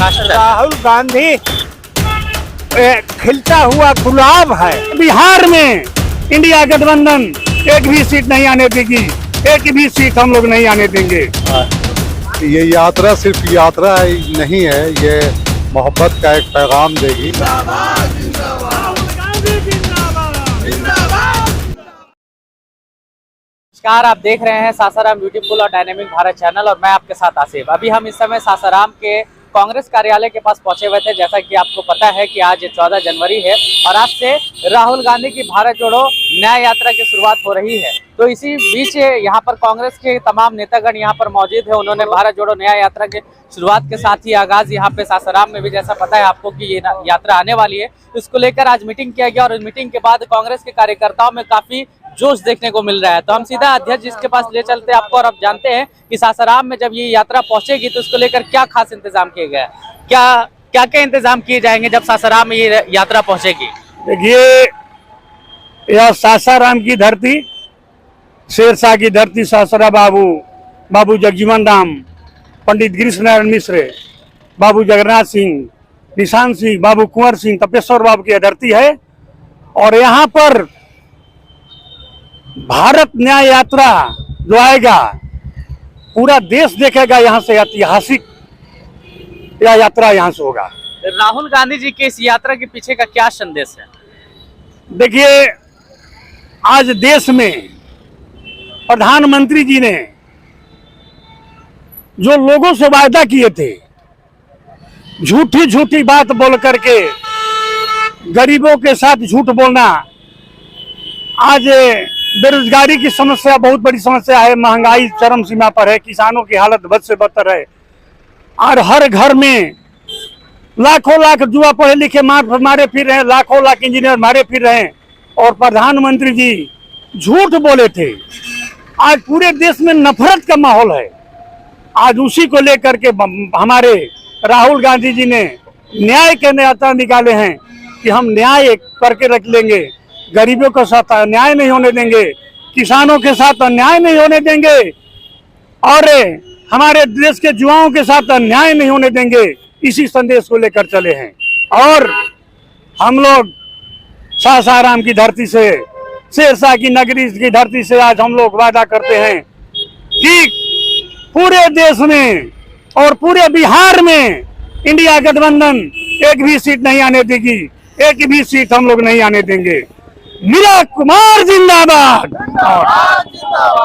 राहुल गांधी खिलता हुआ गुलाब है। बिहार में इंडिया गठबंधन एक भी सीट नहीं आने देगी, एक भी सीट हम लोग नहीं आने देंगे। ये यात्रा सिर्फ यात्रा नहीं है, ये मोहब्बत का एक पैगाम देगी। नमस्कार, आप देख रहे हैं सासाराम ब्यूटीफुल और डायनेमिक भारत चैनल और मैं आपके साथ आसिफ। अभी हम इस समय सासाराम के कांग्रेस कार्यालय के पास पहुंचे हुए थे। जैसा कि आपको पता है कि आज 14 जनवरी है और आज से राहुल गांधी की भारत जोड़ो न्याय यात्रा की शुरुआत हो रही है। तो इसी बीच यहाँ पर कांग्रेस के तमाम नेतागण यहाँ पर मौजूद है। उन्होंने भारत जोड़ो न्याय यात्रा के शुरुआत के साथ ही आगाज यहाँ पे सासाराम में भी, जैसा पता है आपको कि ये यात्रा आने वाली है, इसको लेकर आज मीटिंग किया गया और इस मीटिंग के बाद कांग्रेस के कार्यकर्ताओं में काफी जोश देखने को मिल रहा है। तो हम सीधा अध्यक्ष जिसके पास ले चलते हैं आपको और अब जानते हैं कि सासाराम में जब ये यात्रा पहुंचेगी तो उसको लेकर क्या खास इंतजाम किए गए, क्या इंतजाम किए जाएंगे जब सासाराम में ये यात्रा पहुंचेगी। देखिए, यह सासाराम की धरती, शेरशाह की धरती, सासाराम बाबू जगजीवन राम, पंडित गिरीश नारायण मिश्र, बाबू जगन्नाथ सिंह, निशान सिंह, बाबू कुंवर सिंह, तपेश्वर बाबू की धरती है। और यहाँ पर भारत न्याय यात्रा जो आएगा पूरा देश देखेगा। यहाँ से ऐतिहासिक यह यात्रा यहाँ से होगा। राहुल गांधी जी के इस यात्रा के पीछे का क्या संदेश है? देखिए, आज देश में प्रधानमंत्री जी ने जो लोगों से वायदा किए थे, झूठी झूठी बात बोल करके गरीबों के साथ झूठ बोलना, आज बेरोजगारी की समस्या बहुत बड़ी समस्या है, महंगाई चरम सीमा पर है, किसानों की हालत बद से बदतर है और हर घर में लाखों लाख युवा पढ़े लिखे मारे फिर रहे हैं, लाखों लाख इंजीनियर मारे फिर रहे हैं। और प्रधानमंत्री जी झूठ बोले थे। आज पूरे देश में नफरत का माहौल है। आज उसी को लेकर के हमारे राहुल गांधी जी ने न्याय के यात्रा निकाले हैं कि हम न्याय करके रख लेंगे, गरीबों के साथ अन्याय नहीं होने देंगे, किसानों के साथ अन्याय नहीं होने देंगे और हमारे देश के युवाओं के साथ अन्याय नहीं होने देंगे। इसी संदेश को लेकर चले हैं और हम लोग सासाराम की धरती से, शेरशाह की नगरी की धरती से आज हम लोग वादा करते हैं कि पूरे देश में और पूरे बिहार में इंडिया गठबंधन एक भी सीट नहीं आने देगी, एक भी सीट हम लोग नहीं आने देंगे। मीरा कुमार जिंदाबाद।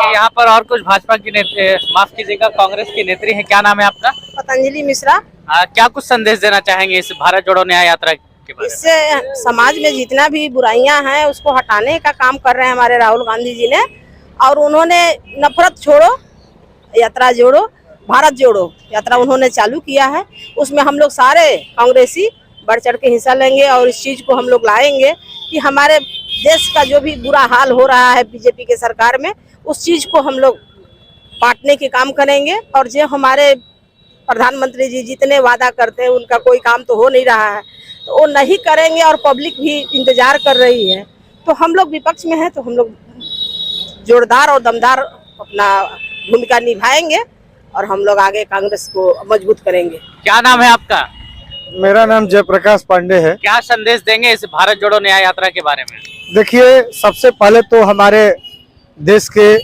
यहाँ पर और कुछ भाजपा की माफ कीजिएगा, कांग्रेस की नेत्री है, क्या नाम है आपका? पतंजलि मिश्रा। क्या कुछ संदेश देना चाहेंगे इस भारत जोड़ो न्याय यात्रा के बारे में? इससे समाज में जितना भी बुराइयां हैं उसको हटाने का काम कर रहे हैं हमारे राहुल गांधी जी ने। और उन्होंने नफरत छोड़ो यात्रा जोड़ो, भारत जोड़ो यात्रा उन्होंने चालू किया है। उसमें हम लोग सारे कांग्रेसी बढ़ चढ़ के हिस्सा लेंगे और इस चीज को हम लोग लाएंगे कि हमारे देश का जो भी बुरा हाल हो रहा है बीजेपी के सरकार में, उस चीज को हम लोग बांटने के काम करेंगे। और जो हमारे प्रधानमंत्री जी जितने वादा करते हैं उनका कोई काम तो हो नहीं रहा है, तो वो नहीं करेंगे और पब्लिक भी इंतजार कर रही है। तो हम लोग विपक्ष में हैं तो हम लोग जोरदार और दमदार अपना भूमिका निभाएंगे और हम लोग आगे कांग्रेस को मजबूत करेंगे। क्या नाम है आपका? मेरा नाम जयप्रकाश पांडे है। क्या संदेश देंगे इस भारत जोड़ो न्याय यात्रा के बारे में? देखिए, सबसे पहले तो हमारे देश के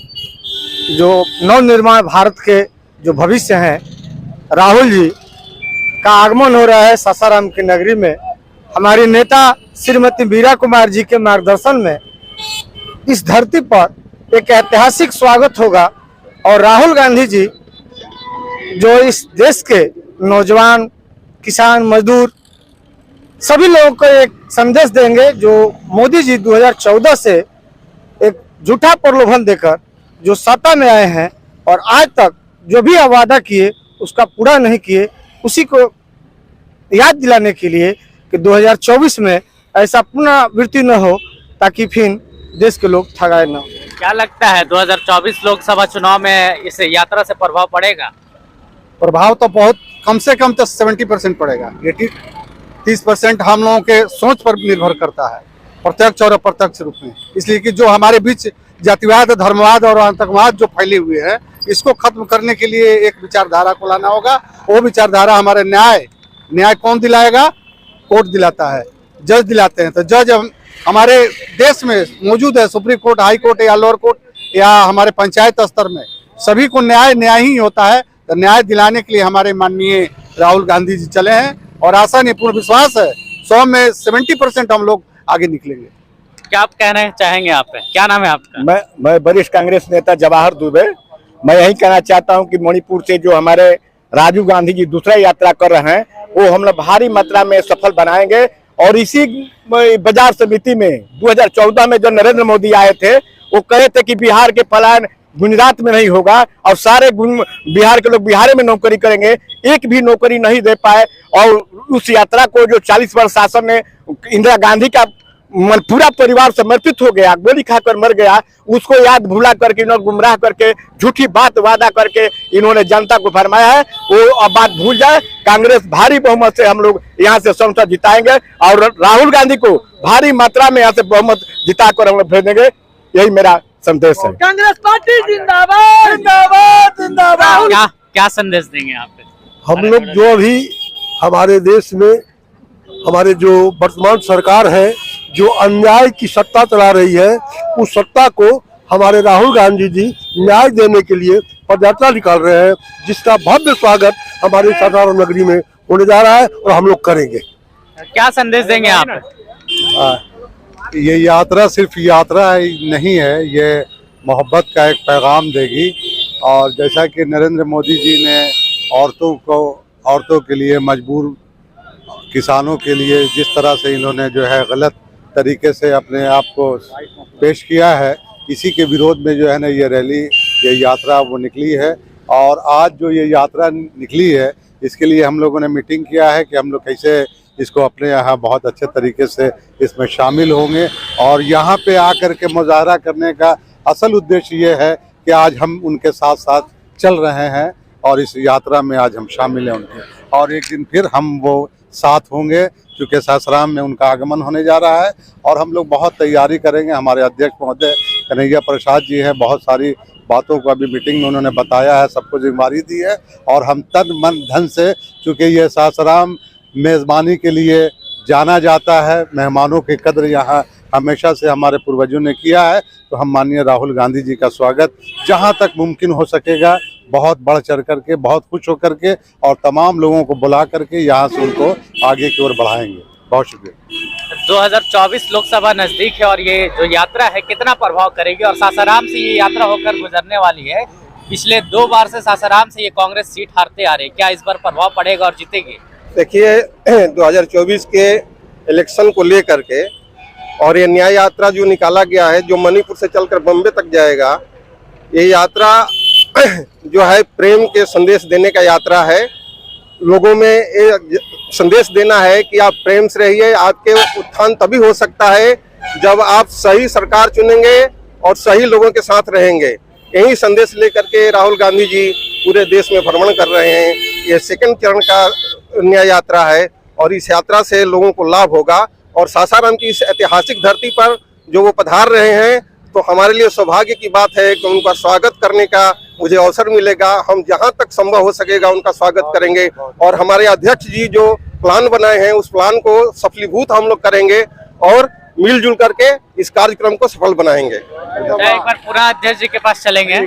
जो नवनिर्माण भारत के जो भविष्य हैं, राहुल जी का आगमन हो रहा है सासाराम की नगरी में। हमारी नेता श्रीमती मीरा कुमार जी के मार्गदर्शन में इस धरती पर एक ऐतिहासिक स्वागत होगा और राहुल गांधी जी जो इस देश के नौजवान, किसान, मजदूर सभी लोगों को एक संदेश देंगे जो मोदी जी 2014 से एक झूठा प्रलोभन देकर जो सत्ता में आए हैं और आज तक जो भी वादा किए उसका पूरा नहीं किए, उसी को याद दिलाने के लिए कि 2024 में ऐसा पुनरावृत्ति न हो ताकि फिर देश के लोग ठगाए न हो। क्या लगता है 2024 लोकसभा चुनाव में इस यात्रा से प्रभाव पड़ेगा? प्रभाव तो बहुत कम से कम तो 70% पड़ेगा। 30% हम लोगों के सोच पर निर्भर करता है, प्रत्यक्ष और अप्रत्यक्ष रूप में। इसलिए कि जो हमारे बीच जातिवाद, धर्मवाद और आतंकवाद जो फैले हुए हैं, इसको खत्म करने के लिए एक विचारधारा को लाना होगा। वो विचारधारा हमारे न्याय न्याय कौन दिलाएगा? कोर्ट दिलाता है, जज दिलाते हैं। तो जज हमारे देश में मौजूद है, सुप्रीम कोर्ट, हाई कोर्ट या लोअर कोर्ट या हमारे पंचायत स्तर में, सभी को न्याय ही होता है। तो न्याय दिलाने के लिए हमारे माननीय राहुल गांधी जी चले हैं और आशा नहीं, पूर्ण विश्वास है 100 में 70% हम लोग आगे निकलेंगे। क्या आप कहना चाहेंगे? आप पे क्या नाम है आपका? मैं वरिष्ठ कांग्रेस नेता जवाहर दुबे। मैं यही कहना चाहता हूं कि मणिपुर से जो हमारे राजीव गांधी जी दूसरा यात्रा कर रहे हैं वो हम लोग भारी मात्रा में सफल बनाएंगे। और इसी बाजार समिति में 2014 में जब नरेंद्र मोदी आए थे वो कहे थे कि बिहार के पलायन गुजरात में नहीं होगा और सारे बिहार के लोग बिहार में नौकरी करेंगे, एक भी नौकरी नहीं दे पाए। और उस यात्रा को जो 40 वर्ष शासन ने इंदिरा गांधी का पूरा परिवार समर्पित हो गया, गोली खाकर मर गया, उसको याद भुला करके इन्होंने गुमराह करके झूठी बात वादा करके इन्होंने जनता को फरमाया है, वो अब बात भूल जाए। कांग्रेस भारी बहुमत से हम लोग यहाँ से संसद जिताएंगे और राहुल गांधी को भारी मात्रा में यहाँ से बहुमत जिताकर हम लोग भेजेंगे। यही मेरा संदेश है। कांग्रेस पार्टी जिंदाबाद जिंदाबाद जिंदाबाद। क्या संदेश देंगे आप? हम लोग जो अभी हमारे देश में हमारे जो वर्तमान सरकार है जो अन्याय की सत्ता चला रही है, उस सत्ता को हमारे राहुल गांधी जी न्याय देने के लिए पदयात्रा निकाल रहे हैं, जिसका भव्य स्वागत हमारे सासाराम नगरी में होने जा रहा है और हम लोग करेंगे। क्या संदेश देंगे आप? ये यात्रा सिर्फ यात्रा नहीं है, ये मोहब्बत का एक पैगाम देगी। और जैसा कि नरेंद्र मोदी जी ने औरतों के लिए, मजबूर किसानों के लिए जिस तरह से इन्होंने जो है गलत तरीके से अपने आप को पेश किया है, इसी के विरोध में जो है ना ये रैली, ये यात्रा वो निकली है। और आज जो ये यात्रा निकली है इसके लिए हम लोगों ने मीटिंग किया है कि हम लोग कैसे इसको अपने यहाँ बहुत अच्छे तरीके से इसमें शामिल होंगे। और यहाँ पे आकर के मुजाहरा करने का असल उद्देश्य ये है कि आज हम उनके साथ साथ चल रहे हैं और इस यात्रा में आज हम शामिल हैं उनके, और एक दिन फिर हम वो साथ होंगे क्योंकि सासाराम में उनका आगमन होने जा रहा है। और हम लोग बहुत तैयारी करेंगे। हमारे अध्यक्ष महोदय कन्हैया प्रसाद जी हैं, बहुत सारी बातों को अभी मीटिंग में उन्होंने बताया है, सबको जिम्मेदारी दी है। और हम तन मन धन से, चूँकि ये सासाराम मेज़बानी के लिए जाना जाता है, मेहमानों की कद्र यहाँ हमेशा से हमारे पूर्वजों ने किया है, तो हम माननीय राहुल गांधी जी का स्वागत जहाँ तक मुमकिन हो सकेगा बहुत बढ़ चढ़ करके, बहुत खुश होकर के और तमाम लोगों को बुला करके यहाँ से उनको आगे की ओर बढ़ाएंगे। बहुत शुक्रिया। 2024 लोकसभा नजदीक है और ये जो यात्रा है कितना प्रभाव करेगी? और सासाराम से ये यात्रा होकर गुजरने वाली है। पिछले 2 बार से सासाराम से ये कांग्रेस सीट हारते आ रही है, क्या इस बार प्रभाव पड़ेगा और जीतेगी? देखिए 2024 के इलेक्शन को लेकर के और ये न्याय यात्रा जो निकाला गया है, जो मणिपुर से चलकर बम्बे तक जाएगा, ये यात्रा जो है प्रेम के संदेश देने का यात्रा है। लोगों में ये संदेश देना है कि आप प्रेम से रहिए। आपके उत्थान तभी हो सकता है जब आप सही सरकार चुनेंगे और सही लोगों के साथ रहेंगे। यही संदेश लेकर के राहुल गांधी जी पूरे देश में भ्रमण कर रहे हैं। ये सेकंड चरण का न्याय यात्रा है और इस यात्रा से लोगों को लाभ होगा। और सासाराम की इस ऐतिहासिक धरती पर जो वो पधार रहे हैं, तो हमारे लिए सौभाग्य की बात है कि उनका स्वागत करने का मुझे अवसर मिलेगा। हम जहां तक संभव हो सकेगा उनका स्वागत करेंगे और हमारे अध्यक्ष जी जो प्लान बनाए हैं उस प्लान को सफलीभूत हम लोग करेंगे और मिलजुल करके इस कार्यक्रम को सफल बनाएंगे। एक बार पूरा अध्यक्ष जी के पास चलेंगे।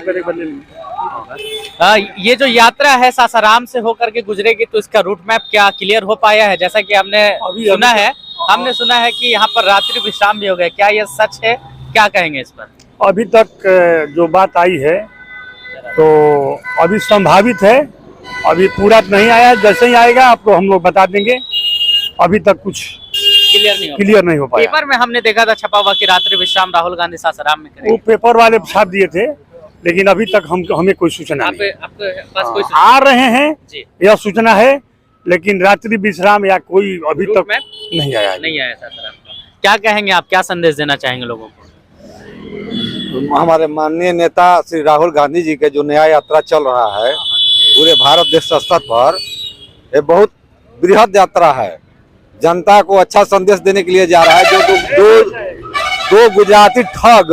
ये जो यात्रा है सासाराम से होकर के गुजरेगी, तो इसका रूट मैप क्या क्लियर हो पाया है? जैसा कि हमने सुना है कि यहाँ पर रात्रि विश्राम भी हो गए, क्या ये सच है? क्या कहेंगे इस पर? अभी तक जो बात आई है तो अभी संभावित है, अभी पूरा नहीं आया। जैसे ही आएगा आपको हम लोग बता देंगे। अभी तक कुछ क्लियर नहीं हो पाया। पेपर में हमने देखा था छपा हुआ कि रात्रि विश्राम राहुल गांधी सासाराम में करेंगे। वो पेपर वाले छाप दिए थे, लेकिन अभी तक हमें कोई सूचना नहीं। आपके पास कोई आ रहे हैं जी, यह सूचना है, लेकिन रात्रि विश्राम या कोई अभी तक नहीं आया सासाराम का। क्या कहेंगे आप? क्या संदेश देना चाहेंगे लोगों को? हमारे माननीय नेता श्री राहुल गांधी जी के जो न्याय यात्रा चल रहा है पूरे भारत देश स्तर पर, ये बहुत बृहद यात्रा है। जनता को अच्छा संदेश देने के लिए जा रहा है। जो दो गुजराती ठग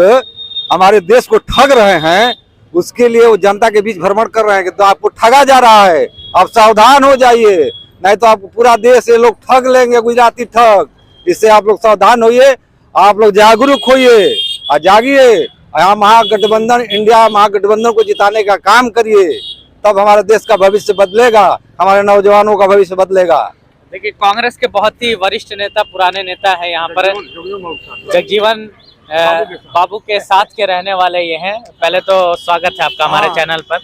हमारे देश को ठग रहे हैं, उसके लिए वो जनता के बीच भ्रमण कर रहे हैं कि तो आपको ठगा जा रहा है, आप सावधान हो जाइए, नहीं तो आपको पूरा देश ये लोग ठग लेंगे, गुजराती ठग। इससे आप लोग सावधान होइए, आप लोग जागरूक होइए और जागिए। यहाँ महागठबंधन, इंडिया महागठबंधन को जिताने का काम करिए, तब हमारे देश का भविष्य बदलेगा, हमारे नौजवानों का भविष्य बदलेगा। देखिए, कांग्रेस के बहुत ही वरिष्ठ नेता, पुराने नेता है यहाँ पर, जगजीवन बाबू के साथ के रहने वाले ये हैं। पहले तो स्वागत है आपका हमारे चैनल पर।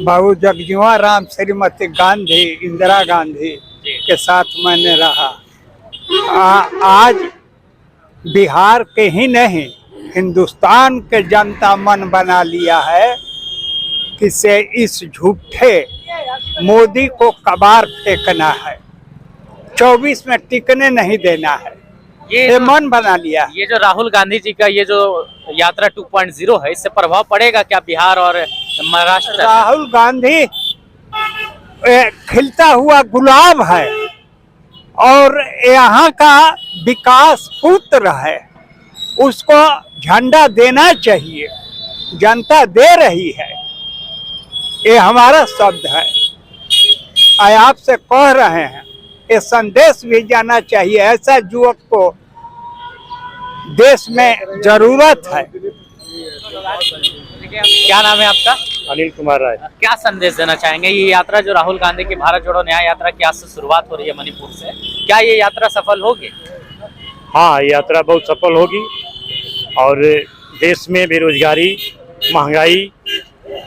बाबू जगजीवन राम श्रीमती गांधी, इंदिरा गांधी के साथ मैंने रहा। आज बिहार के ही नहीं, हिंदुस्तान के जनता मन बना लिया है कि से इस झूठे मोदी को कबार फेंकना है, 24 में टिकने नहीं देना है, ये मन बना लिया। ये जो राहुल गांधी जी का ये जो यात्रा 2.0 है, इससे प्रभाव पड़ेगा क्या बिहार और महाराष्ट्र? राहुल गांधी खिलता हुआ गुलाब है और यहाँ का विकास पुत्र है, उसको झंडा देना चाहिए। जनता दे रही है, ये हमारा शब्द है। आपसे कह रहे हैं, ये संदेश भी जाना चाहिए, ऐसा युवक को देश में जरूरत है। क्या नाम है आपका? अनिल कुमार राय। क्या संदेश देना चाहेंगे? ये यात्रा जो राहुल गांधी की भारत जोड़ो न्याय यात्रा की आज से शुरुआत हो रही है मणिपुर से, क्या ये यात्रा सफल होगी? हाँ, यात्रा बहुत सफल होगी और देश में बेरोजगारी, महंगाई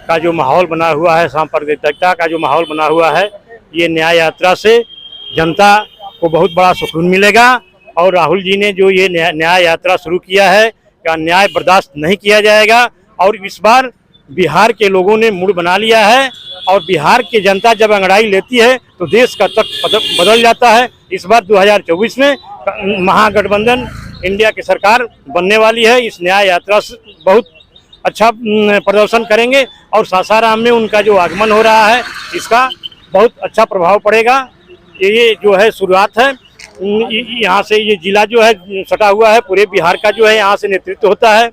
का जो माहौल बना हुआ है, सांप्रदायिकता का जो माहौल बना हुआ है, ये न्याय यात्रा से जनता को बहुत बड़ा सुकून मिलेगा। और राहुल जी ने जो ये न्याय यात्रा शुरू किया है, क्या न्याय बर्दाश्त नहीं किया जाएगा। और इस बार बिहार के लोगों ने मूड बना लिया है और बिहार की जनता जब अंगड़ाई लेती है तो देश का तख्त बदल जाता है। इस बार 2024 में महागठबंधन इंडिया की सरकार बनने वाली है। इस न्याय यात्रा से बहुत अच्छा प्रदर्शन करेंगे और सासाराम में उनका जो आगमन हो रहा है, इसका बहुत अच्छा प्रभाव पड़ेगा। ये जो है शुरुआत है। यहाँ से ये जिला जो है सटा हुआ है, पूरे बिहार का जो है यहाँ से नेतृत्व होता है।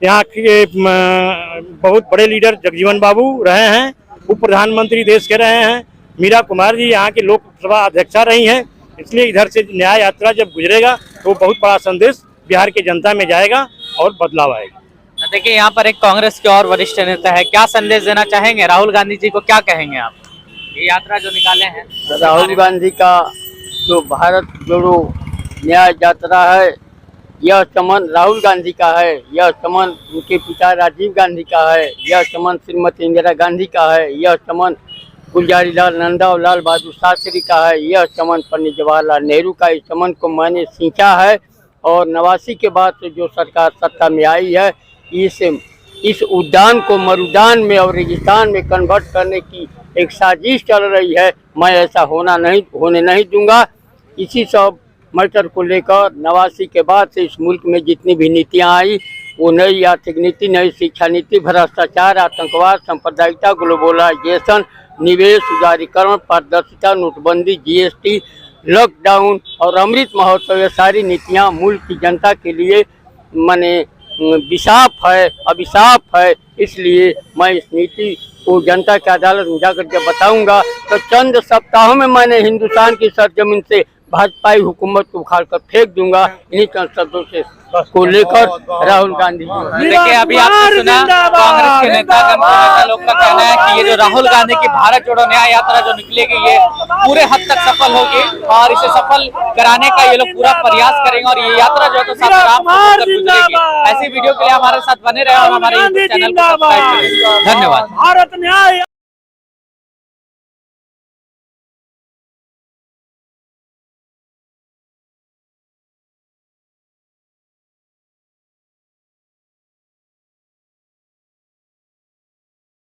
यहाँ के बहुत बड़े लीडर जगजीवन बाबू रहे हैं, उप प्रधानमंत्री देश के रहे हैं, मीरा कुमार जी यहाँ की लोकसभा अध्यक्षा रही हैं। इसलिए इधर से न्याय यात्रा जब गुजरेगा तो बहुत बड़ा संदेश बिहार की जनता में जाएगा और बदलाव आएगा। देखिए, यहाँ पर एक कांग्रेस के और वरिष्ठ नेता है, क्या संदेश देना चाहेंगे? राहुल गांधी जी को क्या कहेंगे आप? ये यात्रा जो निकाले हैं, राहुल गांधी का जो भारत जोड़ो न्याय यात्रा है, यह चमन राहुल गांधी का है, यह चमन उनके पिता राजीव गांधी का है, यह चमन श्रीमती इंदिरा गांधी का है, यह चमन गुलजारीलाल नंदा और लाल बहादुर शास्त्री का है, यह चमन पंडित जवाहरलाल नेहरू का। इस चमन को मैंने सींचा है और 89 के बाद से जो सरकार सत्ता में आई है, इस उद्यान को मरुदान में और रेगिस्तान में कन्वर्ट करने की एक साजिश चल रही है। मैं ऐसा होने नहीं दूंगा। इसी सब मैटर को लेकर 89 के बाद से इस मुल्क में जितनी भी नीतियां आई, वो नई आर्थिक नीति, नई शिक्षा नीति, भ्रष्टाचार, आतंकवाद, सांप्रदायिकता, ग्लोबलाइजेशन, निवेश, उदारीकरण, पारदर्शिता, नोटबंदी, GST, लॉकडाउन और अमृत महोत्सव, ये सारी नीतियां मुल्क की जनता के लिए माने अभिशाप है। इसलिए मैं इस नीति को जनता की अदालत में जाकर जब बताऊंगा तो चंद सप्ताहों में मैंने हिंदुस्तान की सरजमीन से भाजपाई हुकूमत को उखाड़ कर फेंक दूंगा। इन्हीं चंद शब्दों से को लेकर राहुल गांधी। देखिए, अभी आपने सुना कांग्रेस के नेता लोग का कहना है कि ये जो राहुल गांधी की भारत जोड़ो न्याय यात्रा जो निकलेगी, ये पूरे हद तक सफल होगी और इसे सफल कराने का ये लोग पूरा प्रयास करेंगे और ये यात्रा जो है तो सासाराम होकर गुजरेगी। ऐसी वीडियो के लिए हमारे साथ बने रहे और हमारे यूट्यूब चैनल को सब्सक्राइब करें। धन्यवाद।